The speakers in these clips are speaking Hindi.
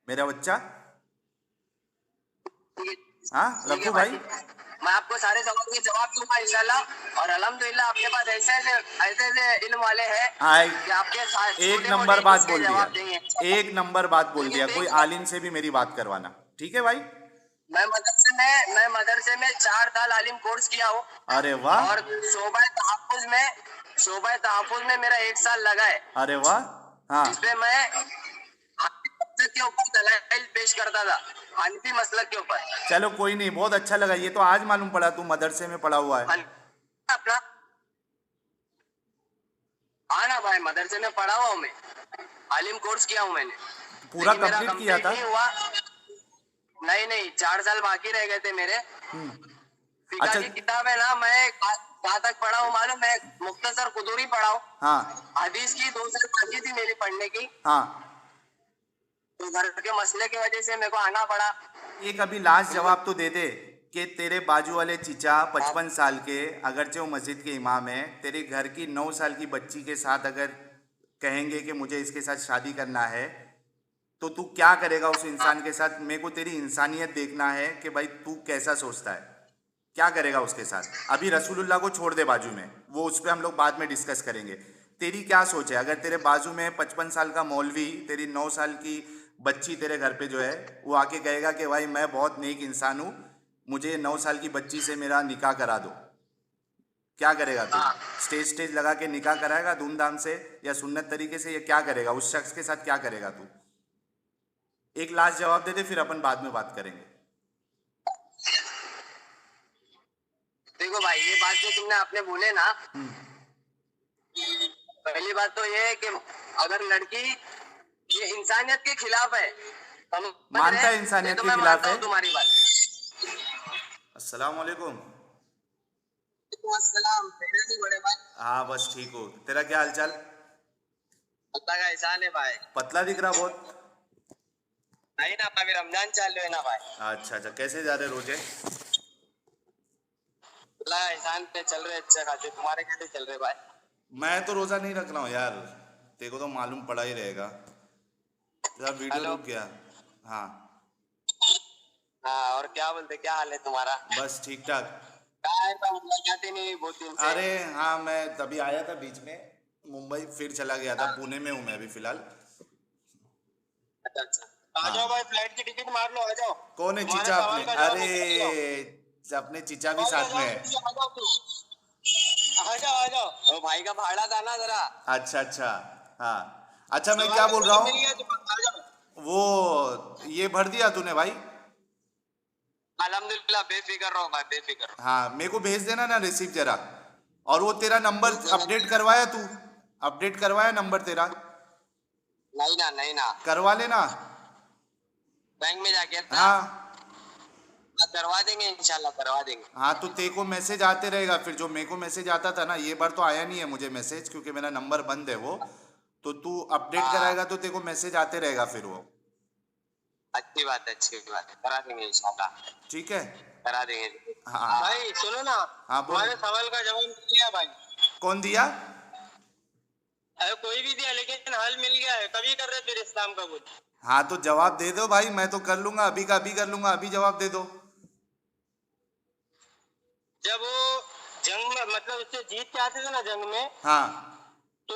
मेरा बच्चा। ठीक है, हाँ ठीक है रखो भाई। मैं आपको सारे सवाल के जवाब दूंगा इंशाल्लाह। और अल्हम्दुलिल्लाह आपके पास ऐसे ऐसे इल्म वाले हैं हाँ, कि आपके एक छोटे नंबर मोटे बात इसके बोल दिया। जवाब देंगे इंशाल्लाह। एक नंबर बात बोल लेकिन दिया, कोई देखिए, आलिम से भी मेरी बात करवाना, ठीक है भाई। मैं मदरसे में 4 साल आलिम कोर्स किया हूँ। अरे वाह। और शोबा तहफ़्फ़ुज़ में मेरा 1 साल लगा है, अरे वाह। हाँ। जिसपे मैं हनफी मसलक के ऊपर दलाइल पेश करता था, हनफी मसलक के ऊपर। चलो कोई नहीं, बहुत अच्छा लगा, ये तो आज मालूम पड़ा तू मदरसे में पढ़ा हुआ है। अपना हाँ ना भाई, मदरसे में पढ़ा हुआ हूँ मैं, आलिम कोर्स किया हूँ मैंने, पूरा लेकिन मेरा कंप्लीट किया कंप्लीट था। नहीं हुआ। नहीं, 4 साल बाकी रह गए थे मेरे। फिका अच्छा। की किताब है ना, मैं कहाँ तक पढ़ा हूँ मालूम? मैं मुख्तसर कुदूरी पढ़ा हूँ। हाँ हदीस की 2 साल बाकी थी मेरी पढ़ने की, हाँ। तो घर के मसले की वजह से मेरे को आना पड़ा। एक अभी लास्ट तो जवाब तो दे दे कि तेरे बाजू वाले चीचा आप 55 साल के, अगरचे वो मस्जिद के इमाम है, तेरे घर की 9 साल की बच्ची के साथ अगर कहेंगे कि मुझे इसके साथ शादी करना है, तो तू क्या करेगा उस इंसान के साथ? मेरे को तेरी इंसानियत देखना है कि भाई तू कैसा सोचता है, क्या करेगा उसके साथ। अभी रसूलुल्लाह को छोड़ दे बाजू में, वो उस पर हम लोग बाद में डिस्कस करेंगे। तेरी क्या सोच है, अगर तेरे बाजू में 55 साल का मौलवी तेरी 9 साल की बच्ची तेरे घर पे जो है, वो आके कहेगा कि भाई मैं बहुत नेक इंसान हूँ, मुझे 9 साल की बच्ची से मेरा निकाह करा दो, क्या करेगा तू? हाँ, स्टेज लगा के निकाह कराएगा धूमधाम से, या सुन्नत तरीके से, या क्या करेगा? उस शख्स के साथ क्या करेगा तू? एक लास्ट जवाब दे दे, फिर अपन बाद में बात करेंगे। देखो भाई, ये बात जो तुमने आपने बोले ना, पहली बात तो ये है कि अगर लड़की ये इंसानियत के खिलाफ है, समझ रहे मानता हैं? है ये इंसानियत तो के मैं खिलाफ मानता है। हूँ तुम्हारी बात। अस्सलाम वालेकुम। अस्सलाम, खैरियत है बड़े भाई? हाँ बस ठीक हो, तेरा क्या हालचाल? अल्लाह का एहसान है भाई। पतला दिख रहा बहुत। नहीं ना, अभी रमजान चालू है ना भाई। अच्छा अच्छा, कैसे जा रहे रोजे? अल्लाह का एहसान पे चल रहे अच्छे खासे। तुम्हारे कैसे चल रहे भाई? मैं तो रोजा नहीं रख रहा हूँ यार, तेरे को तो मालूम पड़ा ही रहेगा। तेरा वीडियो हेलो। रुक गया। हाँ। हाँ, और क्या बोलते, क्या हाल है तुम्हारा? बस ठीक ठाक। कहाँ है तो मुलाकात ही नहीं हुई बहुत दिन से। अरे हाँ, मैं तभी आया था बीच में, मुंबई फिर चला गया था, हाँ, पुणे में हूँ मैं अभी फिलहाल। अच्छा अच्छा, आ जाओ हाँ। भाई, फ्लाइट की टिकट मार लो, आ जाओ। कौन है तुम्हारे चीचा अपने? सवाल का जवाब अरे मैं दे रहा हूँ। अपने चीचा भी आ जाओ, साथ में है। आ जाओ तू। आ जाओ आ जाओ। ओ भाई का भाड़ा था ना जरा, अच्छा अच्छा। हाँ। अच्छा मैं सवाल क्या का बोल रहा जवाब मिल गया हूँ, तो आ जाओ। वो ये भर दिया तूने भाई? अल्हम्दुलिल्लाह, बेफिक्र रहो भाई, बेफिक्र रहो। हाँ, मेरे को भेज देना ना रिसीप्ट जरा। और वो तेरा नंबर भेज देना। अपडेट करवाया तू? अपडेट करवाया नंबर तेरा? नहीं ना, नहीं ना। करवा लेना। बैंक में जाके ना, हाँ करवा देंगे इंशाल्लाह, करवा देंगे। हाँ, तो तेरे को मैसेज आते रहेगा फिर, जो मेरे को मैसेज आता था ना, ये बार तो आया नहीं है मुझे मैसेज, क्योंकि मेरा नंबर बंद है वो। तो तू अपडेट हाँ, कराएगा तो तेरे को मैसेज आते रहेगा फिर वो। अच्छी बात है, अच्छी बात है, करा देंगे इंशाल्लाह, ठीक है। करा देंगे। हाँ भाई सुनो ना, हाँ बोल। तुम्हारे सवाल का जवाब मिल गया भाई। कौन दिया? अरे कोई भी दिया, लेकिन हल मिल गया है। कभी कर रहे फिर इस्लाम कबूल? हाँ तो जवाब दे दो भाई, मैं तो कर लूंगा, अभी का अभी कर लूंगा, अभी जवाब दे दो। जब वो जंग में, मतलब उससे जीत के आते थे ना जंग में, हाँ तो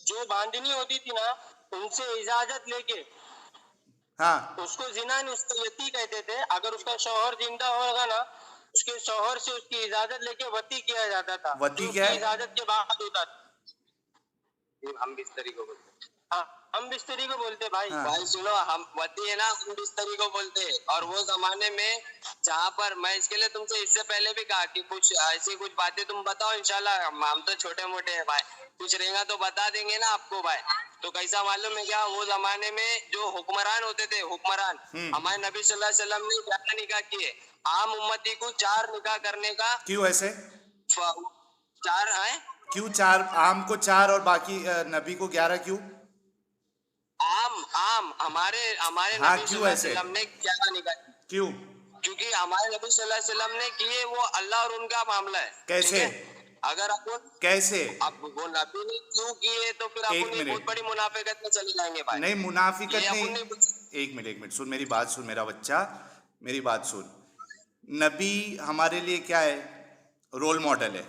जो बांधनी होती थी ना, उनसे इजाजत लेके, हाँ। उसको जिना नहीं, उसको यती कहते थे। अगर उसका शौहर जिंदा होगा ना, उसके शौहर से उसकी इजाजत लेके वती किया जाता था, वती जो क्या उसकी है? इजाजत के बाद होता था। हम बिस्तरी को बोलते हैं। हाँ, हम बिस्तरी को बोलते भाई। हाँ भाई सुनो, हम वती है ना, हम बिस्तरी को बोलते हैं। और वो जमाने में जहाँ पर, मैं इसके लिए तुमसे इससे पहले भी कहा कि कुछ ऐसी कुछ बातें तुम बताओ इंशाल्लाह। हम तो छोटे मोटे हैं भाई, कुछ रहेगा तो बता देंगे ना आपको भाई। तो कैसा मालूम है क्या, वो जमाने में जो हुक्मरान होते थे, हुक्मरान, हमारे नबी सल्लल्लाहु अलैहि वसल्लम ने क्या निकाह किए? आम उम्मती को 4 निकाह करने का, क्यों ऐसे? 4 है। क्यों चार? आम को 4 और बाकी नबी को 11 क्यों? आम आम हमारे हमारे हाँ नबी क्यों सल्लल्लाहु अलैहि ऐसे? वसल्लम ने क्या निकाह की? क्यों? क्योंकि हमारे नबी सल्लल्लाहु अलैहि वसल्लम ने किए, वो अल्लाह और उनका मामला है। ठीक कैसे? है, अगर अपन कैसे? अब वो नबी ने क्यों किए, तो फिर एक अपन ये बहुत मिनट। बड़ी मुनाफिकत में चले जाएंगे भाई। नहीं ये मुनाफिकत नहीं। अपन नहीं, एक मिनट सुन, मेरी बात सुन मेरा बच्चा, मेरी बात सुन। नबी हमारे लिए क्या है? रोल मॉडल है।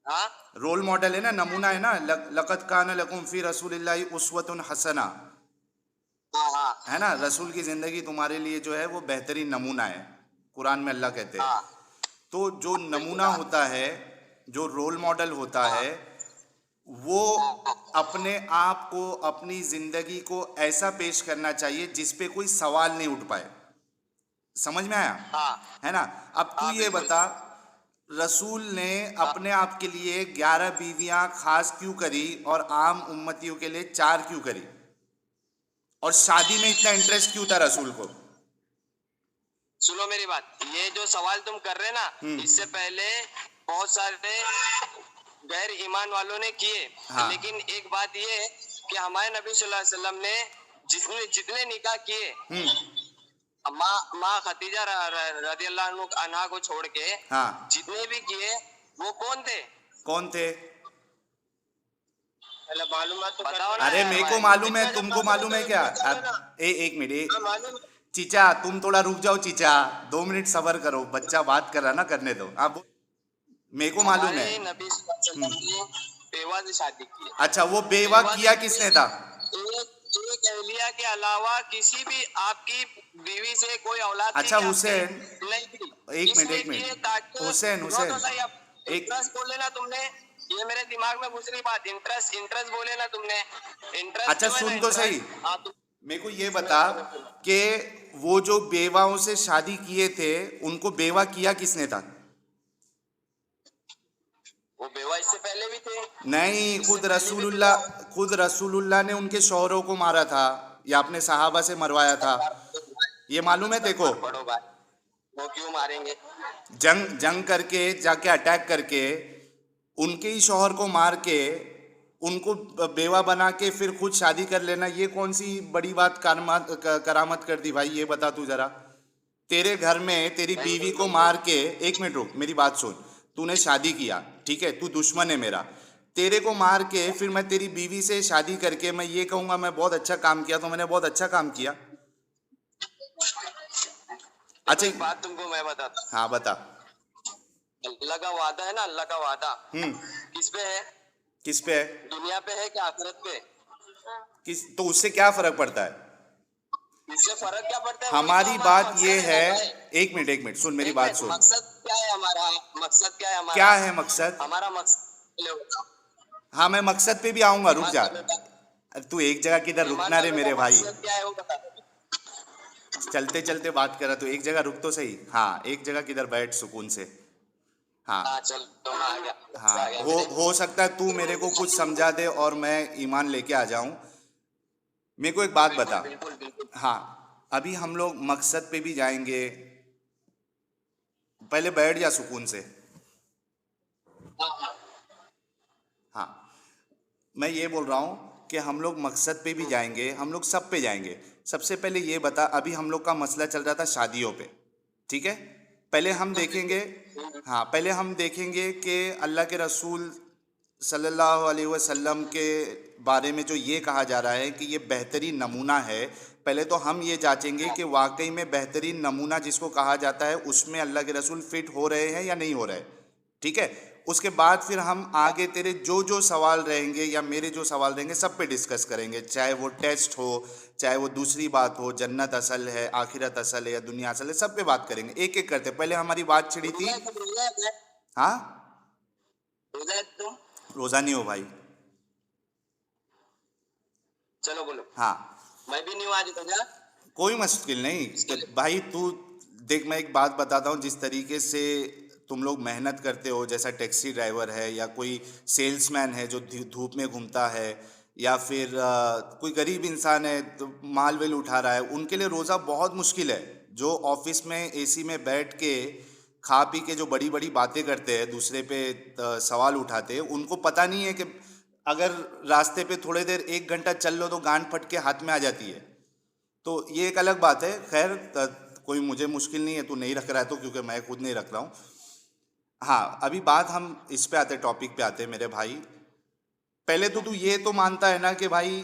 हाँ रोल मॉडल है ना, नमूना है ना। लक़द कान लकुम फी रसूलिल्लाहि उस्वतुन हसना, हाँ हाँ है ना। रसूल की ज़िंदगी तुम्हारे लिए जो है वो बेहतरीन नमूना है, कुरान में अल्लाह कहते हैं। हाँ। तो जो बिल्कुल नमूना हाँ होता है, जो रोल मॉडल होता हाँ है, वो हाँ अपने आप को, अपनी ज़िंदगी को ऐसा पेश करना चाहिए जिस पे कोई सवाल नहीं उठ पाए। समझ में आया? हाँ है ना। अब तू हाँ ये बिल्कुल बता, रसूल ने हाँ। अपने आप के लिए 11 बीवियां खास क्यों करी और आम उम्मतियों के लिए 4 क्यों करी? और शादी में इतना इंटरेस्ट क्यों था रसूल को? सुनो मेरी बात, ये जो सवाल तुम कर रहे ना, हम्म। इससे पहले बहुत सारे गैर ईमान वालों ने किए। हाँ। लेकिन एक बात ये है कि हमारे नबी सल्लल्लाहु अलैहि वसल्लम ने जितने जितने निकाह किए, हम्म। माँ माँ खतीजा रदियल्लाहु अन्हा को छोड़ के हाँ। जितने भी किए, वो कौन थे? कौन थे? पहले मालूमात तो बताओ ना अरे यार मेरे को भाई, मालूम है, इतना जब तुमको मालूम है मालूम तो है क्या? इतना कर लेना। अब एक मिनट, हाँ मालूम। चीचा तुम थोड़ा रुक जाओ चीचा, 2 मिनट सबर करो, बच्चा बात कर रहा ना, करने दो। अब मेरे को मालूम हमारे है। नबी सल्लल्लाहु अलैहि वसल्लम ने बेवा से शादी की है। अच्छा, वो बेवा बेवा किया से किसने था? एक अहलिया के अलावा किसी भी आपकी बीवी से कोई औलाद थी अच्छा क्या आपकी? हुसैन, नहीं थी। एक मिनट इसलिए एक किए मिनट, ताकि हुसैन सुनो तो हुसैन, सही, अब एक, इंटरेस्ट बोले ना तुमने, ये मेरे दिमाग में घुस रही बात। इंटरेस्ट इंटरेस्ट बोले ना तुमने, इंटरेस्ट अच्छा जो है ना, सुन तो सही, इंटरेस्ट। हाँ तुम मेरे को ये सुनो बता सुनो सुनो। कि वो जो बेवाओं से शादी किए थे, उनको बेवा किया किसने था? वो बेवा इससे पहले भी थे। नहीं, इससे पहले भी बेवा। खुद रसूलुल्लाह ने उनके शौहरों को मारा था, या अपने सहाबा से मरवाया था। ये मालूम है तेको? इस्तगफार पढ़ो भाई, वो क्यों मारेंगे? जंग जंग करके जाके अटैक करके उनके ही शौहर को मार के उनको बेवा बना के फिर खुद शादी कर लेना, ये कौन सी बड़ी बात करामत कर दी भाई? ये बता तू जरा। तेरे घर में तेरी नहीं बीवी नहीं को नहीं मार के, एक मिनट रुक, मेरी बात सुन। तूने शादी किया, ठीक है, तू दुश्मन है मेरा, तेरे को मार के फिर मैं तेरी बीवी से शादी करके मैं ये कहूंगा मैं बहुत अच्छा काम किया, तो मैंने बहुत अच्छा काम किया। देखो अच्छा। एक बात तुमको मैं बताता हाँ बता। हूँ। अल्लाह का वादा है ना, अल्लाह का वादा हम्म। किस पे है? किस पे है? दुनिया पे है क्या आखिरत पे? किस, तो उससे क्या फर्क पड़ता है? इससे फर्क क्या पड़ता है? वही तो हमारी हमारा बात ये मकसद है ना है, भाई। एक मिनट सुन, मेरी एक बात मिनट, सुन। मकसद क्या है हमारा? मकसद क्या है क्या हमारा? है मकसद? हमारा मकसद पहले बताओ। हाँ, मैं मकसद पे भी आऊंगा, रुक ईमान जा। का बेटा, अरे तू एक जगह किधर ईमान रुकना का रे बेटा मेरे भाई, मकसद क्या है वो बता दो। चलते चलते बात कर रहा, तू एक जगह रुक तो सही। हाँ, एक जगह किधर बैठ सुकून से। हाँ। हाँ चल तो मैं आ गया, हाँ, गुस्सा आ गया मेरे। हो सकता है तू मेरे को कुछ समझा दे और मैं ईमान लेके आ जाऊं। मेरे को एक बात बिल्कुल बता। बिल्कुल बिल्कुल। हाँ, अभी हम लोग मकसद पे भी जाएंगे, पहले बैठ जा सुकून से। हाँ हाँ। हाँ, मैं ये बोल रहा हूँ कि हम लोग मकसद पे भी जाएंगे, हम लोग सब पे जाएंगे। सबसे पहले ये बता, अभी हम लोग का मसला चल रहा था शादियों पे, ठीक है। पहले हम देखेंगे, हाँ पहले हम देखेंगे कि अल्लाह के रसूल सल्लल्लाहु अलैहि वसल्लम के बारे में जो ये कहा जा रहा है कि ये बेहतरीन नमूना है, पहले तो हम ये जांचेंगे कि वाकई में बेहतरीन नमूना जिसको कहा जाता है उसमें अल्लाह के रसूल फिट हो रहे हैं या नहीं हो रहे, ठीक है। उसके बाद फिर हम आगे तेरे जो जो सवाल रहेंगे या मेरे जो सवाल रहेंगे सब पे डिस्कस करेंगे, चाहे वो टेस्ट हो, चाहे वो दूसरी बात हो, जन्नत असल है, आखिरत असल है या दुनिया असल है, सब पे बात करेंगे, एक एक करते। पहले हमारी बात छिड़ी थी। रोजा है तुम, रोजा है? हाँ, रोजा है तुम? रोज़ा नहीं हो भाई। चलो बोलो। हाँ, मैं भी नहीं हूँ आज रोजा। कोई मुश्किल नहीं इसके लिए भाई। तू देख, मैं एक बात बताता हूँ, जिस तरीके से तुम लोग मेहनत करते हो, जैसा टैक्सी ड्राइवर है या कोई सेल्समैन है जो धूप में घूमता है, या फिर कोई गरीब इंसान है तो माल वेल उठा रहा है, उनके लिए रोज़ा बहुत मुश्किल है। जो ऑफिस में एसी में बैठ के खा पी के जो बड़ी बड़ी बातें करते हैं, दूसरे पे सवाल उठाते हैं, उनको पता नहीं है कि अगर रास्ते पे थोड़े देर 1 घंटा चल लो तो गांड फट के हाथ में आ जाती है। तो ये एक अलग बात है। खैर, कोई मुझे मुश्किल नहीं है, तू नहीं रख रहा है तो, क्योंकि मैं खुद नहीं रख रहा हूँ। हाँ, अभी बात हम इस पे आते, टॉपिक पे आते मेरे भाई। पहले तो तू ये तो मानता है ना कि भाई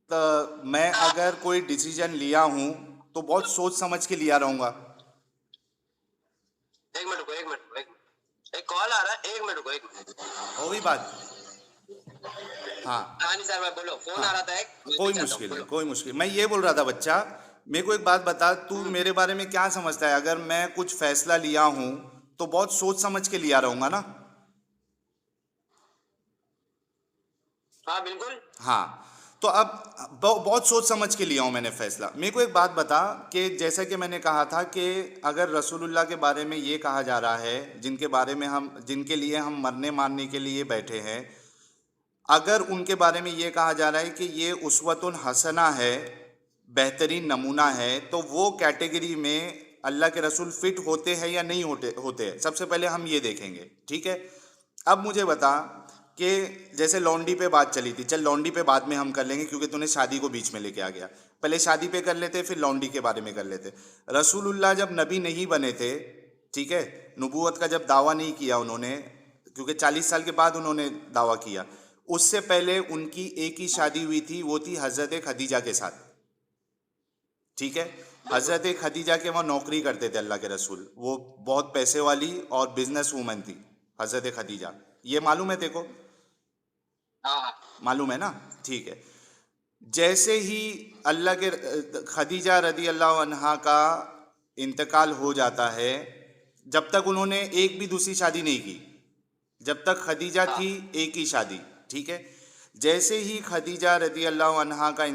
तो मैं अगर कोई डिसीजन लिया हूँ तो बहुत सोच समझ के लिया रहूंगा। एक मिनट रुको, एक मिनट रुको, एक कॉल आ रहा है, एक मिनट रुको, एक मिनट। हो गई बात। हाँ हाँ नहीं सर, मैं बोलो, फोन आ हाँ, रहा था एक, मैं कोई भी चाहता हूँ, मुश्किल नहीं, बोलो। कोई मुश्किल। मैं ये बोल रहा था बच्चा, मेरे को एक बात बता, तू मेरे बारे में क्या समझता है? अगर मैं कुछ फैसला लिया हूँ तो बहुत सोच समझ के लिया रहूंगा ना। हाँ बिल्कुल। हाँ, तो अब बहुत सोच समझ के लिया हूँ मैंने फैसला। मेरे को एक बात बता कि जैसा कि मैंने कहा था कि अगर रसूलुल्लाह के बारे में ये कहा जा रहा है, जिनके बारे में हम, जिनके लिए हम मरने मारने के लिए बैठे हैं, अगर उनके बारे में ये कहा जा रहा है कि ये उसवतुन हसना है, बेहतरीन नमूना है, तो वो कैटेगरी में अल्लाह के रसूल फिट होते हैं या नहीं होते हैं, सबसे पहले हम ये देखेंगे। ठीक है, अब मुझे बता कि जैसे लौंडी पे बात चली थी, चल लौंडी पे बाद में हम कर लेंगे क्योंकि तूने शादी को बीच में लेके आ गया। पहले शादी पे कर लेते, फिर लौंडी के बारे में कर लेते। रसूलुल्लाह जब नबी नहीं बने थे, ठीक है, नबूवत का जब दावा नहीं किया उन्होंने, क्योंकि 40 साल के बाद उन्होंने दावा किया, उससे पहले उनकी एक ही शादी हुई थी, वो थी हज़रत खदीजा के साथ। ठीक है, हज़रत खदीजा के वहाँ नौकरी करते थे अल्लाह के रसूल, वो बहुत पैसे वाली और बिजनेस वूमन थी हज़रत खदीजा। ये मालूम है तेरे को? हाँ मालूम है ना? ठीक है। जैसे ही अल्लाह के खदीजा रदी अल्लाह अन्हा का इंतकाल हो जाता है, जब तक उन्होंने एक भी दूसरी शादी नहीं की, जब तक खदीजा हाँ थी एक ही शादी। ठीक है, जैसे ही खदीजा रदी अल्लाह अन्हा का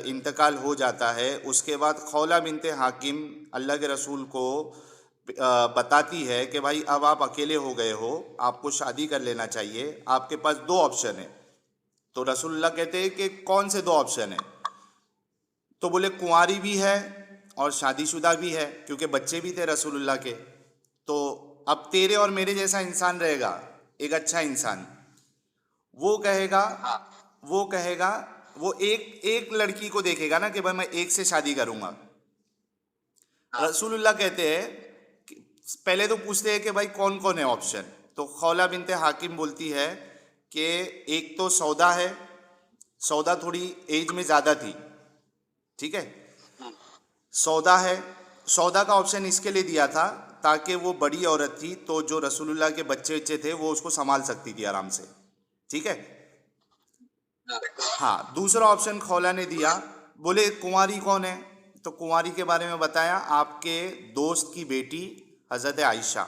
इंतकाल हो जाता है, उसके बाद खौला बिनते हाकिम अल्लाह के रसूल को बताती है कि भाई अब आप अकेले हो गए हो, आपको शादी कर लेना चाहिए, आपके पास दो ऑप्शन है। तो रसूलुल्लाह कहते हैं कि कौन से दो ऑप्शन है? तो बोले कुंवारी भी है और शादीशुदा भी है, क्योंकि बच्चे भी थे रसूलुल्लाह के। तो अब तेरे और मेरे जैसा इंसान रहेगा, एक अच्छा इंसान, वो कहेगा, हाँ वो कहेगा, वो एक एक लड़की को देखेगा ना कि भाई मैं एक से शादी करूंगा। हाँ रसूलुल्लाह कहते हैं कि पहले तो पूछते हैं कि भाई कौन कौन है ऑप्शन। तो खौला बिनते हाकिम बोलती है कि एक तो सौदा है, सौदा थोड़ी एज में ज़्यादा थी, ठीक है, सौदा है। सौदा का ऑप्शन इसके लिए दिया था ताकि वो बड़ी औरत थी, तो जो रसूलुल्लाह के बच्चे बच्चे थे वो उसको संभाल सकती थी आराम से। ठीक है, हाँ हाँ। दूसरा ऑप्शन खौला ने दिया, बोले कुंवारी कौन है? तो कुंवारी के बारे में बताया, आपके दोस्त की बेटी हज़रत आयशा।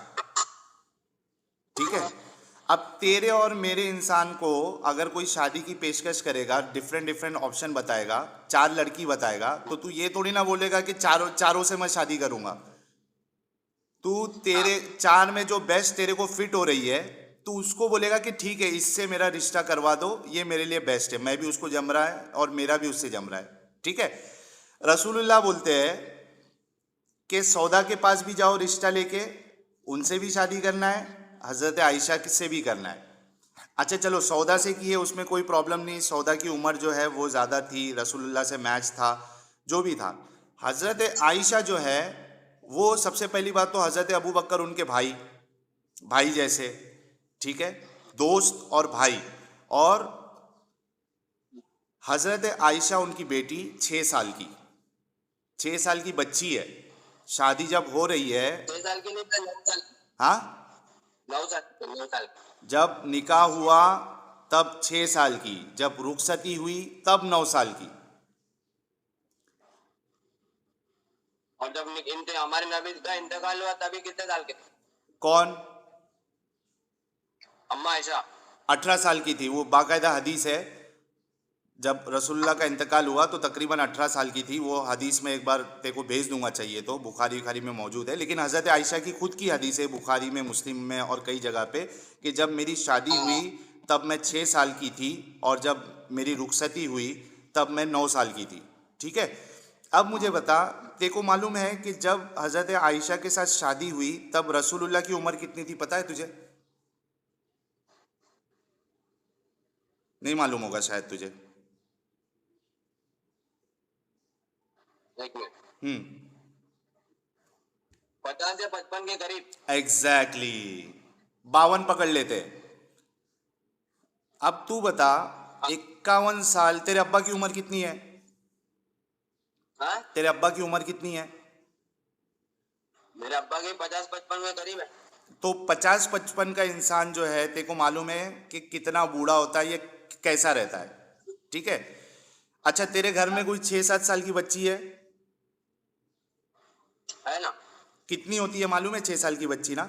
ठीक है, अब तेरे और मेरे इंसान को अगर कोई शादी की पेशकश करेगा, डिफरेंट डिफरेंट ऑप्शन बताएगा, चार लड़की बताएगा, तो तू ये थोड़ी ना बोलेगा कि चारों चारों से मैं शादी करूंगा। तू तेरे चार में जो बेस्ट तेरे को फिट हो रही है, तू उसको बोलेगा कि ठीक है इससे मेरा रिश्ता करवा दो, ये मेरे लिए बेस्ट है, मैं भी उसको जम रहा है और मेरा भी उससे जम रहा है। ठीक है, रसूलुल्लाह बोलते हैं कि सौदा के पास भी जाओ रिश्ता लेके, उनसे भी शादी करना है, हज़रत आयशा से भी करना है। अच्छा चलो, सौदा से की है उसमें कोई प्रॉब्लम नहीं, सौदा की उम्र जो है वो ज़्यादा थी, रसूलुल्लाह से मैच था, जो भी था। हज़रत आयशा जो है, वो सबसे पहली बात तो हज़रत अबू बकर उनके भाई, भाई जैसे, ठीक है, दोस्त और भाई। और हज़रत आयशा उनकी बेटी 6 साल की, 6 साल की बच्ची है। शादी जब हो रही है, 6 साल की नहीं था, 9 साल। हाँ, 9 साल, 9 साल। जब निकाह हुआ तब 6 साल की, जब रुखसती हुई तब 9 साल की। और जब इनके हमारे नबी का इंतकाल हुआ तभी कितने साल के थे? कौन? अम्मा आयशा। 18 साल की थी, वो बाकायदा हदीस है। जब रसूलुल्लाह का इंतकाल हुआ तो तकरीबन 18 साल की थी, वो हदीस में एक बार तेरे को भेज दूंगा, चाहिए तो, बुखारी बुखारी में मौजूद है। लेकिन हज़रत आयशा की खुद की हदीस है, बुखारी में, मुस्लिम में और कई जगह पे, कि जब मेरी शादी हुई तब मैं 6 साल की थी और जब मेरी रुखसती हुई तब मैं 9 साल की थी। ठीक है, अब मुझे बता, तेरे को मालूम है कि जब हज़रत आयशा के साथ शादी हुई तब रसूलुल्लाह की उम्र कितनी थी, पता है तुझे? नहीं मालूम होगा शायद तुझे। एक मिनट। हम्म, 50 या 55 के करीब। एग्जैक्टली, 52 पकड़ लेते। अब तू बता 51 साल। तेरे अब्बा की उम्र कितनी है? हाँ? तेरे अब्बा की उम्र कितनी है? मेरे अब्बा के 50-55 में करीब है। तो 50-55 का इंसान जो है, तेरे को मालूम है कि कितना बूढ़ा होता है, ये कैसा रहता है, ठीक है? अच्छा, तेरे घर में कोई 6-7 साल की बच्ची है? है ना? कितनी होती है मालूम है 6 साल की बच्ची ना?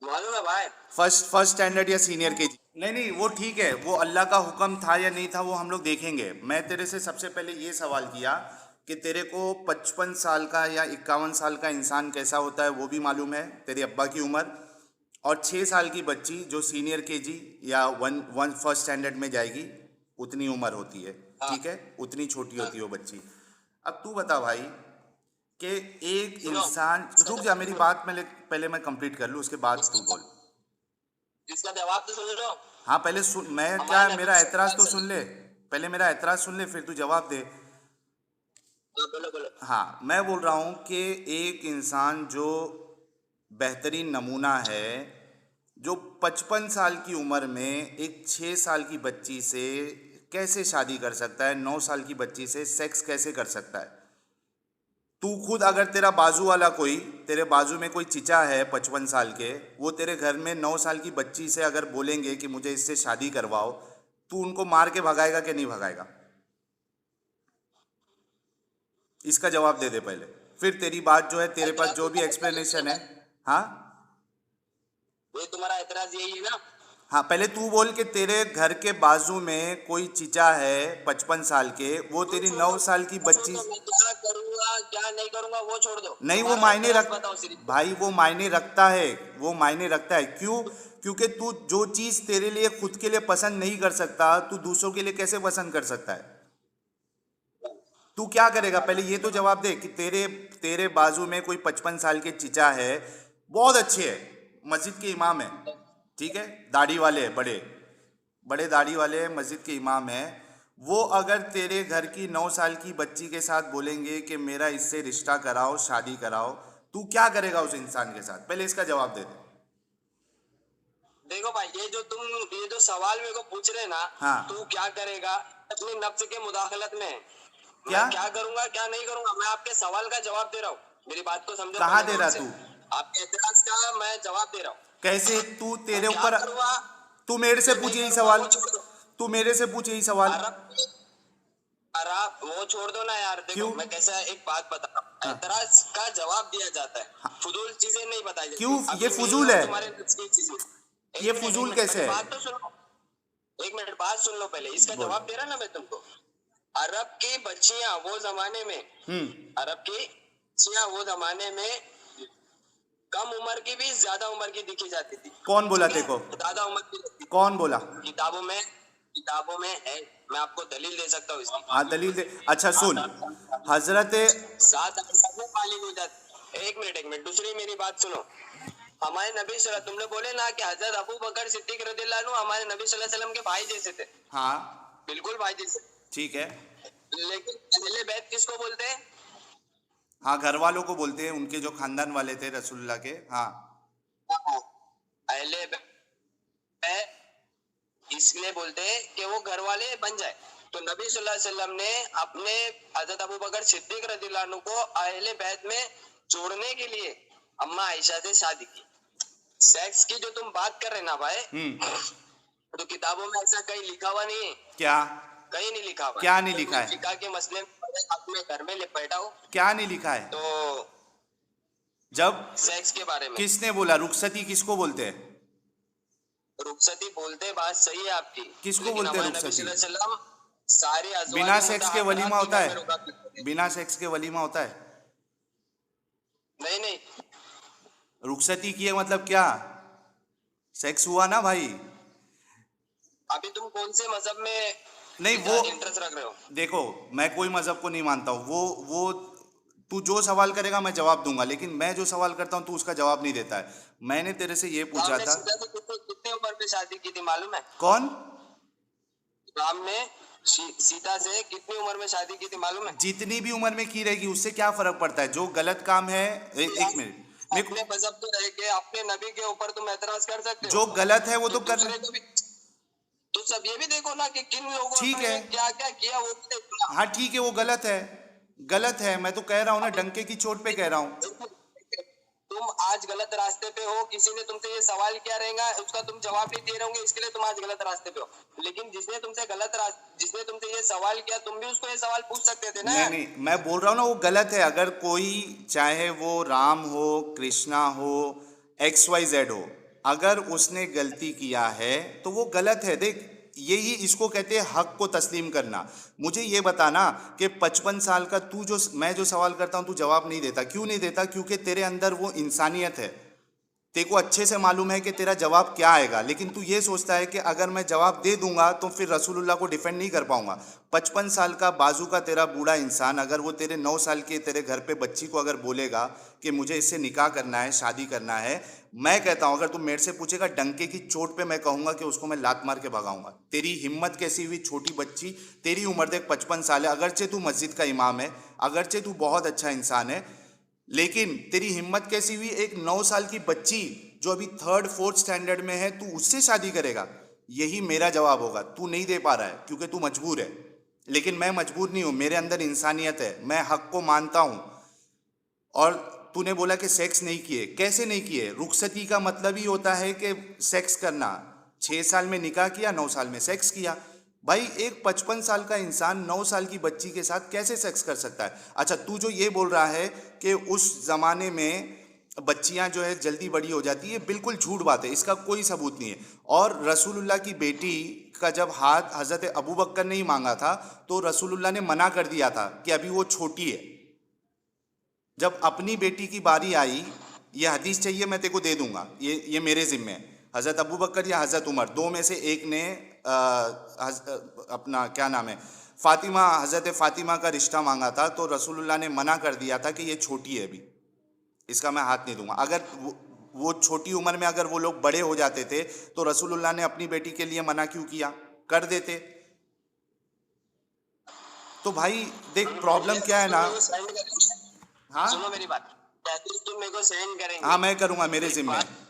मालूम है भाई। फर्स्ट स्टैंडर्ड या सीनियर केजी? नहीं नहीं, वो ठीक है, वो अल्लाह का हुक्म था या नहीं था वो हम लोग देखेंगे। मैं तेरे से सबसे पहले ये सवाल किया कि तेरे को 55 साल का या 51 साल का इंसान कैसा होता है वो भी मालूम है, तेरे अब्बा की उम्र। और 6 साल की बच्ची जो सीनियर केजी या वन वन फर्स्ट स्टैंडर्ड में जाएगी, उतनी उम्र होती है, हाँ। ठीक है? उतनी छोटी हाँ। होती है वो बच्ची। अब तू बता भाई कि एक सुनो, इंसान, इसका रुक जा, जवाब मेरी सुनो। बात पहले मैं कंप्लीट कर लूँ, उसके बाद तू इसका बोल। इसका जवाब तो सुन लो। हाँ पहले सुन, मैं क्या, हमारे नबी मेरा सल्लल्लाहु एतराज तो अलैहि सुन वसल्लम। ले। पहले मेरा एतराज सुन ले, फिर तू जवाब दे। हाँ, बोलो बोलो। हाँ, मैं बोल रहा हूँ कि एक इंसान जो बेहतरीन नमूना है, जो 55 साल की उम्र में एक 6 साल की बच्ची से कैसे शादी कर सकता है, 9 साल की बच्ची से सेक्स कैसे कर सकता है? तू खुद, अगर तेरा बाजू वाला कोई, तेरे बाजू में कोई चिचा है 55 साल के, वो तेरे घर में 9 साल की बच्ची से अगर बोलेंगे कि मुझे इससे शादी करवाओ, तू उनको मार के भगाएगा कि नहीं भगाएगा? इसका जवाब दे दे पहले, फिर तेरी बात जो है, तेरे पास एतराज जो भी तुम्हारा एक्सप्लेनेशन क्या है। है? हाँ ये तुम्हारा एतराज यही है ना? हाँ, पहले तू बोल कि तेरे घर के बाजू में कोई चिचा है 55 साल के, वो वो तेरी छोड़ नौ दो। साल की वो छोड़ बच्ची। दो, मैं क्या करूंगा क्या नहीं करूंगा वो छोड़ दो। नहीं, वो तुम्हारा मायने एतराज रख, बताओ सिर्फ। भाई वो मायने रखता है, वो मायने रखता है। क्यों? क्योंकि तू जो चीज तेरे लिए खुद के लिए पसंद नहीं कर सकता, तू दूसरों के लिए कैसे पसंद कर सकता है? तू क्या करेगा पहले ये तो जवाब दे कि तेरे तेरे बाजू में कोई 55 साल के चिचा है, बहुत अच्छे है, मस्जिद के इमाम है, ठीक है, दाढ़ी वाले है, बड़े बड़े दाढ़ी वाले हैं, मस्जिद के इमाम है। वो अगर तेरे घर की 9 साल की बच्ची के साथ बोलेंगे कि मेरा इससे रिश्ता कराओ, शादी कराओ, तू क्या करेगा उस इंसान के साथ? पहले इसका जवाब दे दे। देखो भाई, ये जो सवाल मेरे को पूछ रहे ना, हाँ, तू क्या करेगा अपने नफ्स के मुदाखलत में है। क्या? मैं क्या करूंगा क्या नहीं करूंगा, मैं आपके सवाल का जवाब दे रहा हूँ। मेरी बात को समझो कहाँ पहले दे गौर रहा से। तू? आपके एतराज का मैं जवाब दे रहा हूँ। कैसे? तू, मैं तेरे क्या ऊपर, करूंगा तू मेरे से क्या नहीं पूछ यही करूंगा सवाल, वो छोड़ दो। तू मेरे से पूछ यही सवाल। अरब अरब वो छोड़ दो ना यार। देखो क्यों? मैं कैसा एक बात बता रहा हूँ, हाँ, एतराज का जवाब दिया जाता है, फुजूल चीजें नहीं बताई क्यों? जाती। ये अभी मेरी फजूल और है? तुम्हारे नफ्स की चीजें। ये एक फजूल मिनट पहले कैसे है? बात तो सुनो। एक मिनट बात सुन लो पहले, इसका बोल। जवाब दे रहा ना मैं तुमको। अरब की बच्चियां वो जमाने में, अरब की बच्चियां वो जमाने में कम उम्र की भी ज्यादा उम्र की दिखी जाती थी। कौन बोला ठीक है, तेरे को? ज्यादा उम्र की लगती थी। कौन बोला? किताबों में है। मैं आपको दलील दे सकता हूँ हाँ, इसकी। दलील दे। अच्छा सुन, 7 8 साल हजरत, 7 8 साल में बालिग हो जाती। एक मिनट दूसरी मेरी बात सुनो। हमारे नबी सल्लल्लाहु, तुमने बोले ना कि हजरत अबू बकर सिद्दीक रज़ियल्लाहु अन्हु हमारे नबी सल्लल्लाहु अलैहि वसल्लम के भाई जैसे थे। हाँ बिल्कुल भाई जैसे। ठीक है, लेकिन अहले बैत किसको बोलते हैं? हाँ घर वालों को बोलते हैं, उनके जो खानदान वाले थे रसूलुल्लाह के। हाँ, अहले बैत इसलिए बोलते हैं कि वो घर वाले बन जाए। तो नबी सल्लल्लाहु अलैहि वसल्लम ने अपने हजरत अबू बकर सिद्दीक रज़ियल्लाहु अन्हु को अहले बैत में जोड़ने के लिए अम्मा आयशा से शादी की। सेक्स की जो तुम बात कर रहे ना भाई, तो किताबों में ऐसा कहीं लिखा हुआ नहीं है। क्या? कहीं नहीं लिखा हुआ है। क्या नहीं तो लिखा है? फिका के मसले में अपने घर में बैठा हो क्या नहीं लिखा है? तो जब सेक्स के बारे में किसने बोला? रुखसती किसको बोलते हैं? रुखसती बोलते, बात सही है आपकी। किसको लेकिन बोलते हैं हमारे नबी रुखसती? सल्लल्लाहु अलैहि वसल्लम सारे बिना अज़वाज सेक्स के मुतहहरात वलीमा की होता घर में है? रुका करते थे। बिना सेक्स के वलीमा होता है? नहीं नहीं, रुखसती की है मतलब क्या? सेक्स हुआ ना भाई। अभी तुम कौन से मजहब में नहीं वो, इंटरेस्ट रख रहे हो? देखो, मैं कोई मजहब को नहीं मानता हूँ, वो तू जो सवाल करेगा मैं जवाब दूंगा, लेकिन मैं जो सवाल करता हूँ तू उसका जवाब नहीं देता है। मैंने तेरे से ये पूछा राम ने था। सीता से कितने उम्र में शादी की थी मालूम है? कौन? राम ने सीता से कितनी उम्र में शादी की थी मालूम है? जितनी भी उम्र में की रहेगी उससे क्या फर्क पड़ता है? जो गलत काम है, एक मिनट, मेरे अपने को, मजहब तो रह के अपने नबी के ऊपर तुम एतराज कर सकते हो। जो गलत है वो तो तो करना, दूसरे को भी तो सब ये भी देखो ना कि किन लोगों ठीक ने है, क्या क्या किया, वो भी देखो ना। हाँ ठीक है, वो गलत है, गलत है, मैं तो कह रहा हूँ ना, अब डंके की चोट पे कह रहा हूँ। तुम आज गलत रास्ते पे हो, किसी ने तुमसे ये सवाल किया रहेगा, उसका तुम जवाब नहीं दे रहे होंगे, इसके लिए तुम आज गलत रास्ते पे हो। लेकिन जिसने तुमसे ये सवाल किया, तुम भी उसको ये सवाल पूछ सकते थे ना नहीं यार। नहीं, मैं बोल रहा हूँ ना, वो गलत है। अगर कोई, चाहे वो राम हो, कृष्णा हो, XYZ हो, अगर उसने गलती किया है तो वो गलत है। देख, यही इसको कहते हैं हक को तस्लीम करना। मुझे ये बताना कि 55 साल का तू, जो मैं जो सवाल करता हूँ तू जवाब नहीं देता, क्यों नहीं देता? क्योंकि तेरे अंदर वो इंसानियत है। तेरे को अच्छे से मालूम है कि तेरा जवाब क्या आएगा, लेकिन तू ये सोचता है कि अगर मैं जवाब दे दूंगा तो फिर रसूलुल्लाह को डिफेंड नहीं कर पाऊंगा। 55 साल का बाजू का तेरा बूढ़ा इंसान अगर वो तेरे 9 साल के तेरे घर पे बच्ची को अगर बोलेगा कि मुझे इससे निकाह करना है, शादी करना है, मैं कहता हूं, अगर तू मेरे से पूछेगा डंके की चोट पे, मैं कहूंगा कि उसको मैं लात मार के भगाऊंगा। तेरी हिम्मत कैसी हुई? छोटी बच्ची, तेरी उम्र देख 55 साल है, अगरचे तू मस्जिद का इमाम है, अगरचे तू बहुत अच्छा इंसान है, लेकिन तेरी हिम्मत कैसी हुई? एक 9 साल की बच्ची जो अभी 3rd 4th स्टैंडर्ड में है, तू उससे शादी करेगा? यही मेरा जवाब होगा। तू नहीं दे पा रहा है क्योंकि तू मजबूर है, लेकिन मैं मजबूर नहीं हूं, मेरे अंदर इंसानियत है, मैं हक को मानता हूं। और तूने बोला कि सेक्स नहीं किए, कैसे नहीं किए? रुखसती का मतलब ही होता है कि सेक्स करना। 6 साल में निकाह किया, 9 साल में सेक्स किया। भाई, एक 55 साल का इंसान 9 साल की बच्ची के साथ कैसे सेक्स कर सकता है? अच्छा, तू जो ये बोल रहा है कि उस जमाने में बच्चियां जो है जल्दी बड़ी हो जाती है, बिल्कुल झूठ बात है, इसका कोई सबूत नहीं है। और रसूलुल्लाह की बेटी का जब हाथ हजरत अबू बकर ने ही मांगा था, तो रसूलुल्लाह ने मना कर दिया था कि अभी वो छोटी है। जब अपनी बेटी की बारी आई, ये हदीस चाहिए मैं तेको दे दूंगा, ये मेरे जिम्मे है। हज़रत अबू बकर या हज़रत उमर, दो में से एक ने अपना क्या नाम है, फातिमा, हज़रत फातिमा का रिश्ता मांगा था, तो रसूलुल्लाह ने मना कर दिया था कि ये छोटी है, अभी इसका मैं हाथ नहीं दूंगा। अगर वो छोटी उम्र में अगर वो लोग बड़े हो जाते थे तो रसूलुल्लाह ने अपनी बेटी के लिए मना क्यों किया? कर देते। तो भाई देख, प्रॉब्लम क्या है तुम ना। मेरे को सेंड करेंगे, सुनो हाँ मेरी बात, पैकेज तुम मेरे को सेंड हाँ, करेंगे। मैं करूंगा, मेरे एक जिम्मे बात, है।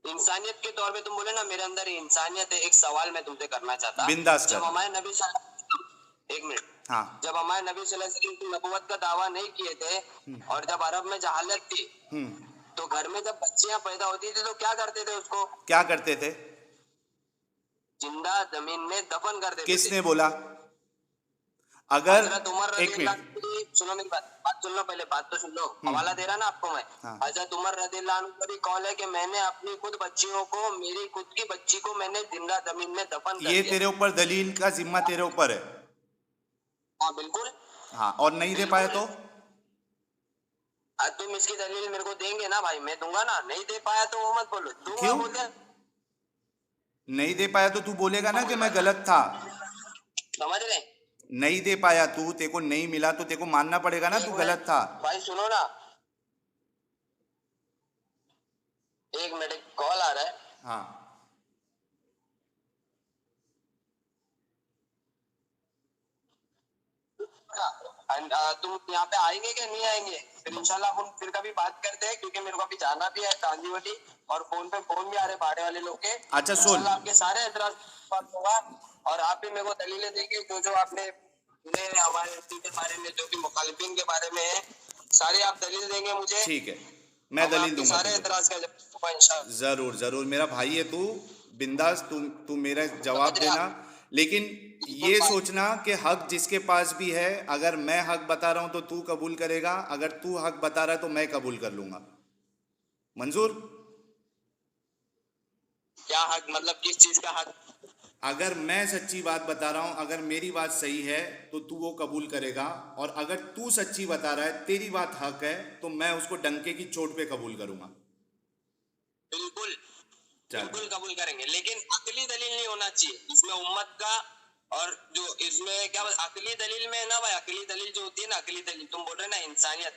इंसानियत के तौर पे तुम बोले ना मेरे अंदर इंसानियत है, एक सवाल मैं तुमसे करना चाहता। बिंदास जब कर। हमारे नबी एक मिनट, हाँ। जब हमारे नबी सल्लल्लाहु अलैहि वसल्लम की नबूवत का दावा नहीं किए थे, और जब अरब में जहालत थी, हम्म। तो घर में जब बच्चियां पैदा होती थी तो क्या करते थे? उसको क्या करते थे? जिंदा जमीन में दफन कर देते थे। किसने बोला? अगर, हजरत उमर रजी एक अल्लाह मिनट। की, सुनो मेरी बात सुन लो, पहले बात तो सुन लो, हम्म। हवाला दे रहा ना आपको मैं। हाँ, हजरत उमर रजी अल्लाह अन्हु का भी कौल है कि मैंने अपनी खुद बच्चियों को, मेरी खुद की बच्ची को मैंने जिंदा जमीन में दफन कर ये दिया। तेरे ऊपर दलील का जिम्मा तेरे ऊपर है। हाँ बिल्कुल, हाँ, और नहीं दे पाया बिल्कुल। तो? आज तुम इसकी दलील मेरे को देंगे ना भाई, मैं दूंगा ना। नहीं दे पाया तो वो मत बोलो, दूंगा क्यों बोलते नहीं दे पाया? तो तू बोलेगा ना कि मैं गलत था। समझ रहे। नहीं दे पाया तू, तेरे को नहीं मिला तो तेरे को मानना पड़ेगा ना एक तू गलत मिनट था। भाई, सुनो ना, एक मिनट, एक कॉल आ रहा है। हाँ। तुम यहाँ पे आएंगे क्या नहीं आएंगे? फिर इंशाल्लाह हम फिर कभी बात करते हैं, क्योंकि मेरे को अभी जाना भी है कांजीवटी, और फोन पे फोन भी आ रहे भाड़े वाले लोग के। अच्छा सुन। इंशाल्लाह आपके सारे एतराज बात होगा, और आप भी मेरे को दलीलें देंगे, जो जो आपने सुने हैं हमारे एमपी के बारे में, जो भी मुखालिफिन के बारे में है, सारी आप दलील देंगे मुझे, ठीक है, मैं और मैं दलील आपके दूंगा सारे तुझे। एतराज का जवाब दूंगा इंशाल्लाह। जरूर जरूर, मेरा भाई है तू, बिंदास, तू मेरा समझ जवाब रहे देना। आप? लेकिन बिल्कुल ये भाई। सोचना कि हक जिसके पास भी है, अगर मैं हक बता रहा हूं तो तू कबूल करेगा, अगर तू हक बता रहा है तो मैं कबूल कर लूंगा। मंजूर? क्या हक मतलब? किस चीज का हक? अगर मैं सच्ची बात बता रहा हूं, अगर मेरी बात सही है तो तू वो कबूल करेगा, और अगर तू सच्ची बता रहा है, तेरी बात हक है, तो मैं उसको डंके की चोट पे कबूल करूंगा। बिल्कुल, चल। बिल्कुल कबूल करेंगे, लेकिन अकली दलील नहीं होना चाहिए इसमें उम्मत का। और जो इसमें क्या अकली दलील में है ना भाई, अकली दलील जो होती है ना, अकली दलील तुम बोल रहे हो ना, इंसानियत,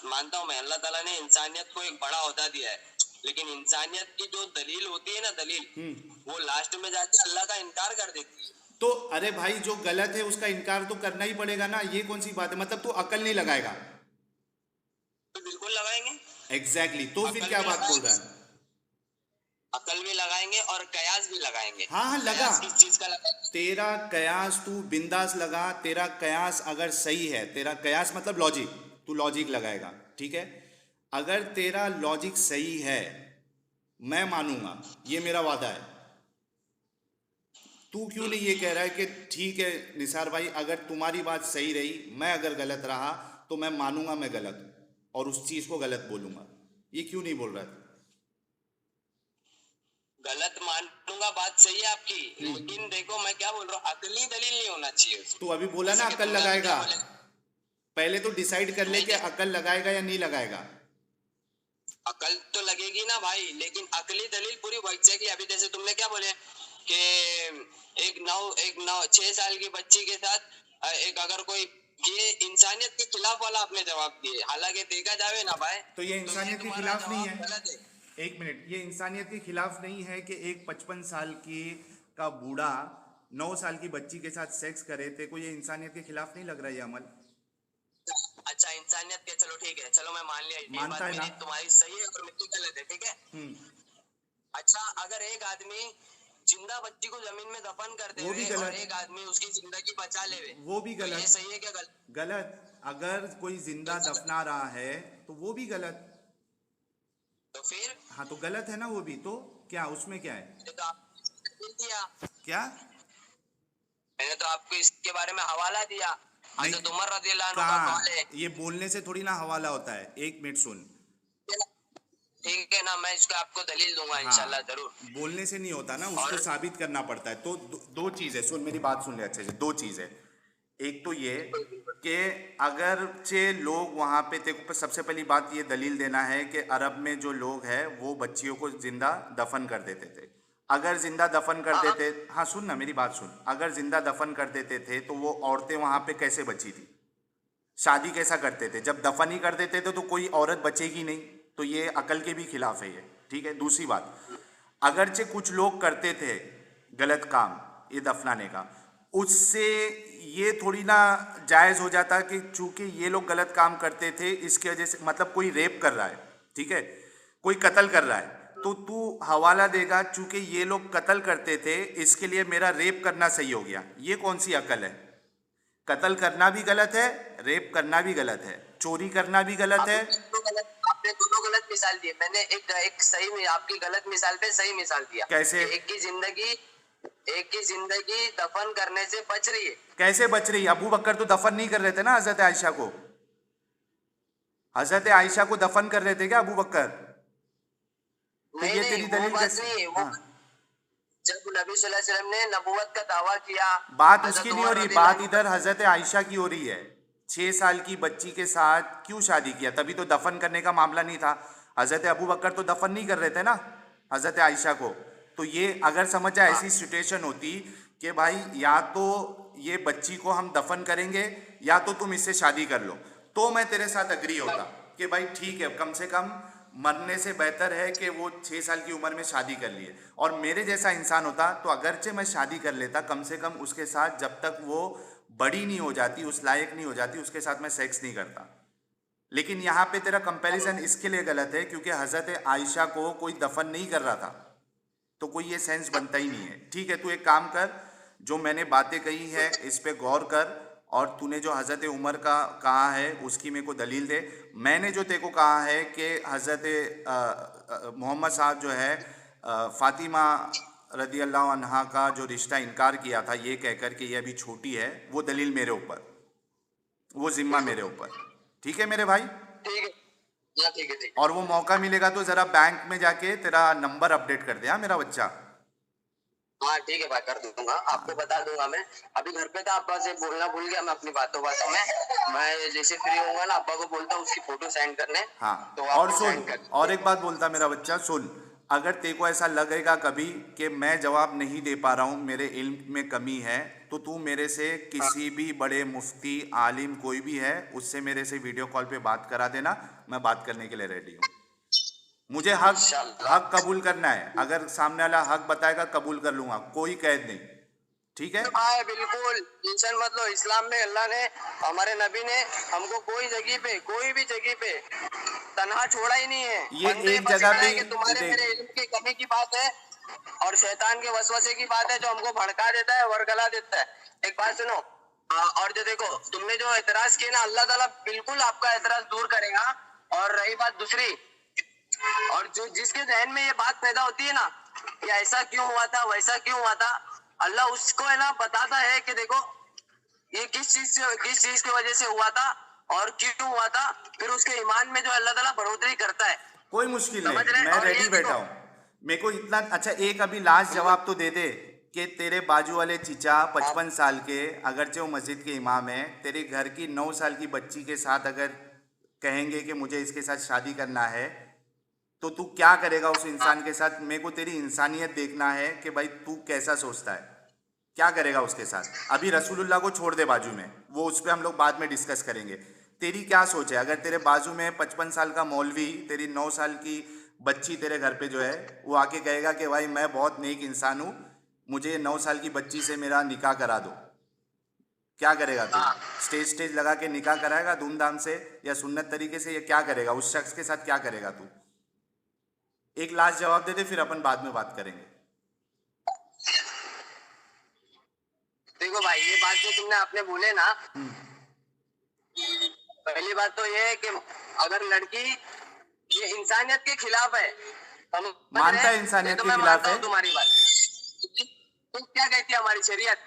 मानता हूं मैं, अल्लाह ताला ने इंसानियत को एक बड़ा ओहदा दिया है, लेकिन इंसानियत की जो दलील होती है ना, दलील, वो लास्ट में जाके अल्लाह का इनकार कर देती है। तो अरे भाई, जो गलत है उसका इनकार तो करना ही पड़ेगा ना, ये कौन सी बात है? मतलब तू अकल नहीं लगाएगा? तो बिल्कुल लगाएंगे, एग्जैक्टली exactly. तो फिर अकल क्या भी बात बोल लगाएंगे। रहा है? अकल भी लगाएंगे और कयास भी लगाएंगे। हाँ हाँ लगा, कयास किस चीज का लगाएंगे? तेरा कयास तू बिंदास लगा, तेरा कयास अगर सही है, तेरा कयास मतलब लॉजिक, तू लॉजिक लगाएगा, ठीक है। अगर तेरा लॉजिक सही है मैं मानूंगा, ये मेरा वादा है। तू क्यों नहीं ये कह रहा है कि ठीक है निसार भाई, अगर तुम्हारी बात सही रही, मैं अगर गलत रहा तो मैं मानूंगा मैं गलत हूं और उस चीज को गलत बोलूंगा, ये क्यों नहीं बोल रहा है? गलत मानूंगा, बात सही है आपकी, लेकिन देखो मैं क्या बोल रहा हूँ, अकली दलील नहीं होना चाहिए तू उसमें। अभी बोला ना जैसे कि अकल तुमने अभी क्या लगाएगा, बोले, पहले तो डिसाइड कर ले नहीं कि नहीं, अकल लगाएगा या नहीं लगाएगा। अकल तो लगेगी ना भाई, लेकिन अकली दलील पूरी एग्जैक्टली अभी जैसे तुमने क्या बोले कि एक नौ 6 साल की बच्ची के साथ एक अगर कोई, ये इंसानियत के खिलाफ वाला आपने जवाब दिए। हालांकि देखा जावे ना भाई, तो ये तो ये इंसानियत के तुम्हारा खिलाफ नहीं जवाब है? गलत है। एक मिनट, ये इंसानियत के खिलाफ नहीं है कि एक 55 साल की का बूढ़ा 9 साल की बच्ची के साथ सेक्स करे? ते को ये इंसानियत के खिलाफ नहीं लग रहा है ये अमल? अच्छा इंसानियत के, चलो ठीक है, चलो मैं मान लिया ये मानता बात है ना? मेरी तुम्हारी सही है और मेरी गलत है, ठीक है। हम्म। अच्छा अगर एक आदमी जिंदा बच्ची को जमीन में दफन कर वो भी देवे और गलत, एक आदमी उसकी जिंदगी बचा लेवे, वो भी तो ये गलत। सही है क्या गलत? गलत, अगर कोई तो जिंदा गलत, दफना रहा है तो वो भी गलत। तो फिर हाँ तो गलत है ना वो भी, तो क्या उसमें क्या है? मैंने तो आपको दलील दिया, क्या? मैंने तो आपको इसके बारे में हवाला दिया। नहीं, हजरत उमर रज़ियल्लाहु अन्हु का कौल है। कहाँ, ये बोलने से थोड़ी ना हवाला होता है, एक मिनट सुन। ठीक है ना, मैं इसका आपको दलील दूंगा इंशाल्लाह हाँ, जरूर। बोलने से नहीं होता ना, उसको और साबित करना पड़ता है। तो दो चीज है, सुन मेरी बात सुन ले अच्छे से। दो चीज है, एक तो ये कि अगर चे लोग वहां पे, तेरे को सबसे पहली बात ये दलील देना है कि अरब में जो लोग हैं वो बच्चियों को जिंदा दफन कर देते थे। अगर जिंदा दफन कर हाँ, देते, हाँ सुन ना मेरी बात सुन, अगर जिंदा दफन कर देते थे तो वो औरतें वहां पे कैसे बची थी? शादी कैसा करते थे? जब दफन ही कर देते थे तो कोई औरत बचेगी नहीं। तो ये अकल के भी खिलाफ है ये, ठीक है। दूसरी बात, अगरचे कुछ लोग करते थे गलत काम ये दफनाने का, उससे ये थोड़ी ना जायज़ हो जाता कि चूंकि ये लोग गलत काम करते थे इसकी वजह से, मतलब कोई रेप कर रहा है, ठीक है, कोई कत्ल कर रहा है, तो तू हवाला देगा चूंकि ये लोग कत्ल करते थे इसके लिए मेरा रेप करना सही हो गया। ये कौन सी अकल है? कत्ल करना भी गलत है, रेप करना भी गलत है, चोरी करना भी गलत है। आपने दोनों गलत मिसाल दिए। मैंने एक सही में आपकी गलत मिसाल पे सही मिसाल दिया कैसे? कि एक की जिंदगी दफन करने से बच रही है। कैसे बच रही? अबू बकर तो दफन नहीं कर रहे थे ना हजरत आयशा को? हजरत आयशा को दफन कर रहे थे क्या अबू बकर? तो नहीं ये नहीं तेरी वो दलील बात कैसे? नहीं है, वो हाँ, जब नबी सल्लल्लाहु अलैहि वसल्लम ने नबूवत का दावा किया, बात हजरत उसकी नहीं हो उमर रही, रज़ियल्लाहु बात अन्हु इधर हजरत आयशा की हो रही है। 6 साल की बच्ची के साथ क्यों शादी किया? तभी तो दफन करने का मामला नहीं था। हजरत अबू बकर तो दफन नहीं कर रहे थे ना हजरत आयशा को। तो ये अगर समझ जाए हाँ, ऐसी सिचुएशन होती कि भाई या तो ये बच्ची को हम दफन करेंगे या तो तुम इससे शादी कर लो, तो मैं तेरे साथ अग्री होता कि भाई ठीक है, कम से कम मरने से बेहतर है कि वो 6 साल की उम्र में शादी कर लिए। और मेरे जैसा इंसान होता तो अगरचे मैं शादी कर लेता, कम से कम उसके साथ जब तक वो बड़ी नहीं हो जाती, उस लायक नहीं हो जाती, उसके साथ मैं सेक्स नहीं करता। लेकिन यहाँ पे तेरा कंपैरिजन इसके लिए गलत है क्योंकि हजरत आयशा को कोई दफन नहीं कर रहा था, तो कोई ये सेंस बनता ही नहीं है। ठीक है, तू एक काम कर, जो मैंने बातें कही है इस पे गौर कर, और तूने जो हज़रत उमर का कहा है उसकी मेरे को दलील दे। मैंने जो तेरे को कहा है कि हज़रत मोहम्मद साहब जो है फ़ातिमा रदी अल्लाह अन्हा का जो रिश्ता इनकार किया था ये कहकर कि ये अभी छोटी है, वो दलील मेरे ऊपर, वो ज़िम्मा मेरे ऊपर। ठीक है मेरे भाई? ठीक है, हाँ ठीक है, ठीक। और वो मौका मिलेगा तो ज़रा बैंक में जाके तेरा नंबर अपडेट कर दे, हाँ मेरा बच्चा। हाँ ठीक है भाई, कर दूंगा, आपको बता दूंगा। मैं अभी घर पे था, अब्बा से बोलना भूल गया मैं अपनी बातों में। मैं जैसे फ्री होऊंगा ना अब्बा को बोलता हूँ उसकी फोटो सेंड करने, हाँ, तो और आपको सुन, सेंड कर। और एक बात बोलता मेरा बच्चा, सुन, अगर तेरे को ऐसा लगेगा कभी कि मैं जवाब नहीं दे पा रहा हूँ, मेरे इल्म में कमी है, तो तू मेरे से हाँ किसी भी बड़े मुफ्ती आलिम कोई भी है उससे मेरे से वीडियो कॉल पे बात करा देना, मैं बात करने के लिए रेडी हूँ। मुझे हक इंशाल्लाह। कबूल करना है, अगर सामने वाला हक बताएगा कबूल कर लूंगा, कोई कैद नहीं। ठीक है? भाई बिल्कुल टेंशन मत लो। इस्लाम में अल्लाह ने, हमारे नबी ने हमको कोई भी जगह पे तन्हा छोड़ा ही नहीं है। ये बंदे एक बस जगह इतना पे है कि तुम्हारे देख, मेरे इल्म की कमी की बात है और शैतान के वसवसे की बात है जो हमको भड़का देता है, वरगला देता है। एक बात सुनो, और जो देखो तुमने जो एतराज किए ना, अल्लाह ताला बिल्कुल आपका एतराज दूर करेगा। और रही बात दूसरी, और जो जिसके जहन में ये बात पैदा होती है ना कि ऐसा क्यों हुआ था, वैसा क्यों हुआ था, अल्लाह उसको है ना बताता है कि देखो ये किस चीज की वजह से हुआ था और क्यों हुआ था। फिर उसके ईमान में जो अल्लाह ताला बढ़ोतरी करता है। कोई मुश्किल समझ नहीं, रहे? मैं और ये रेडी बैठा देखो, हूँ। मेरे को इतना अच्छा एक अभी लास्ट जवाब तो दे दे कि तेरे बाजू वाले चीचा 55 साल के, अगरचे वो मस्जिद के इमाम है, तेरे घर की 9 साल की बच्ची के साथ अगर कहेंगे कि मुझे इसके साथ शादी करना है, तो तू क्या करेगा उस इंसान के साथ? मेरे को तेरी इंसानियत देखना है कि भाई तू कैसा सोचता है, क्या करेगा उसके साथ। अभी रसूलुल्लाह को छोड़ दे बाजू में, वो उस पर हम लोग बाद में डिस्कस करेंगे। तेरी क्या सोच है? अगर तेरे बाजू में 55 साल का मौलवी तेरी 9 साल की बच्ची तेरे घर पे जो है वो आके कहेगा कि भाई मैं बहुत नेक इंसान हूँ, मुझे 9 साल की बच्ची से मेरा निकाह करा दो, क्या करेगा तू? हाँ स्टेज लगा के निकाह कराएगा धूमधाम से या सुन्नत तरीके से, या क्या करेगा? उस शख्स के साथ क्या करेगा तू? एक लास्ट जवाब दे दे, फिर अपन बाद में बात करेंगे। देखो भाई, ये बात जो तुमने आपने बोले ना, हम्म। पहली बात तो ये है कि अगर लड़की ये इंसानियत के खिलाफ है, समझ मानता रहे? है ये इंसानियत तो के मैं खिलाफ मानता है? हूँ तुम्हारी बात। तुम क्या कहती है हमारी शरीयत?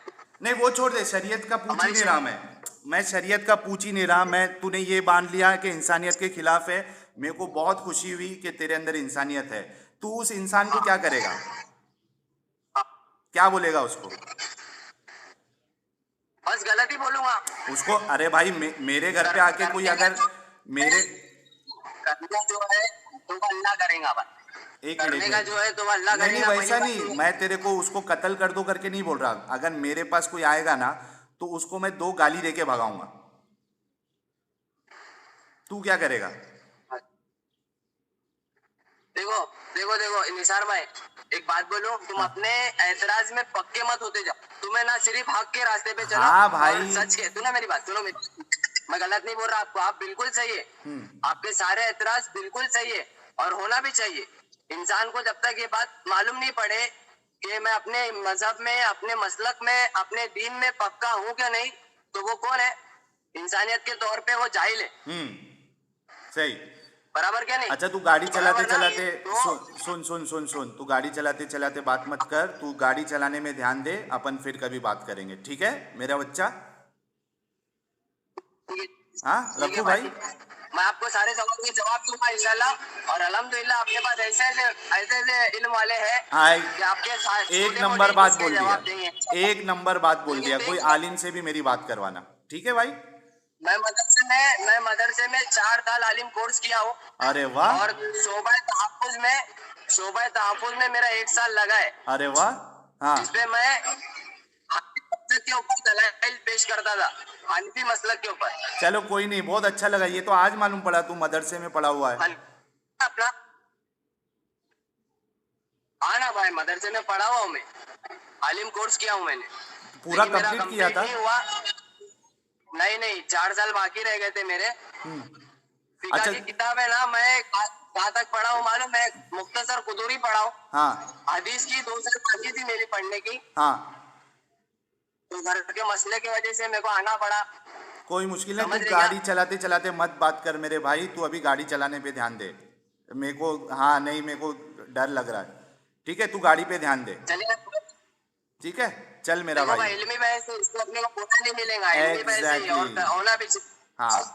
नहीं वो छोड़ दे, शरीयत का पूछ ही हमारी नहीं रहा शरीयत मैं शरीयत का पूछ ही नहीं रहा मैं। तूने ये मान लिया कि इंसानियत के खिलाफ है। मेरे को बहुत खुशी हुई कि तेरे अंदर इंसानियत है। तू उस इंसान को क्या करेगा? क्या बोलेगा उसको? बस गलत ही बोलूंगा। उसको अरे भाई मेरे घर पे आके कोई करने का अगर मेरे करने जो है तो वो अल्लाह करेगा भाई। एक मिनट, एक करने का जो है मिनट। तो वो अल्लाह नहीं नहीं, करेगा, वैसा पहली बात नहीं, तो ये। मैं तेरे को उसको कत्ल कर दो करके नहीं बोल रहा। अगर मेरे पास कोई आएगा ना तो उसको मैं 2 गाली दे के भगाऊंगा। तू क्या करेगा? देखो देखो देखो निसार भाई, एक बात बोलूं, तुम हाँ अपने ऐतराज में पक्के मत होते जाओ। तुम्हें ना सिर्फ हक के रास्ते पे चलो हाँ और भाई। सच के, सुनो मेरी बात, सुनो मेरी बात। मैं गलत नहीं बोल रहा आपको, आप बिल्कुल सही है। हम्म। आपके सारे ऐतराज बिल्कुल सही है और होना भी चाहिए। इंसान को जब तक ये बात मालूम नहीं पड़े कि मैं अपने मजहब में, अपने मसलक में, अपने दीन में पक्का हूँ क्या नहीं, तो वो कौन है? इंसानियत के तौर पे वो जाहिल है। सही। बराबर क्या नहीं? अच्छा तू गाड़ी चलाते बराबर ना? चलाते तो सुन, तू गाड़ी चलाते चलाते बात मत कर, तू गाड़ी चलाने में ध्यान दे। अपन फिर कभी बात करेंगे, ठीक है मेरा बच्चा? हाँ ठीक है रखू भाई, भाई? मैं आपको सारे सवाल के जवाब दूंगा इंशाल्लाह। और अल्हम्दुलिल्लाह आपके पास ऐसे इल्म वाले हैं आई कि आपके साथ एक छोटे नंबर मोटे बात इसके बोल दिया, जवाब देंगे। एक नंबर बात बोल लेकिन दिया। कोई देखो, आलिम से भी मेरी बात करवाना, ठीक है भाई? मैं मदरसे में 4 साल आलिम कोर्स किया हूँ। अरे वाह, और शोबा तहफ़्फ़ुज़ में मेरा 1 साल लगा है, अरे वाह। हाँ जिसपे मैं हनफी मसलक के ऊपर दलाइल पेश करता था, हनफी मसलक के ऊपर। चलो कोई नहीं, बहुत अच्छा लगा। ये तो आज मालूम पड़ा तू मदरसे में पढ़ा हुआ है। अपना हाँ ना भाई, मदरसे में पढ़ा हुआ हूँ मैं, आलिम कोर्स किया हूँ मैंने। पूरा लेकिन मेरा कंप्लीट किया कंप्लीट था? नहीं हुआ। नहीं, 4 साल बाकी रह गए थे मेरे। फिका अच्छा। की किताब है ना, मैं कहाँ तक पढ़ा हूँ मालूम? मैं मुख्तसर कुदूरी पढ़ा हूँ। हाँ हदीस की 2 साल बाकी थी मेरी पढ़ने की, हाँ, तो घर के मसले की वजह से मेरे को आना पड़ा। कोई मुश्किल नहीं। समझ तू रहे क्या? गाड़ी चलाते चलाते मत बात कर मेरे भाई, तू अभी गाड़ी चलाने पे ध्यान दे। मेरे को हाँ नहीं, मेरे को डर लग रहा है। ठीक है, तू गाड़ी पे ध्यान दे। चलिए, ठीक है, चल मेरा देखो भाई। भाई, इल्मी बहस से इसको अपने को पूरा नहीं मिलेगा, इल्मी बहस ही है एग्जैक्टली और होना भी चाहिए। हाँ।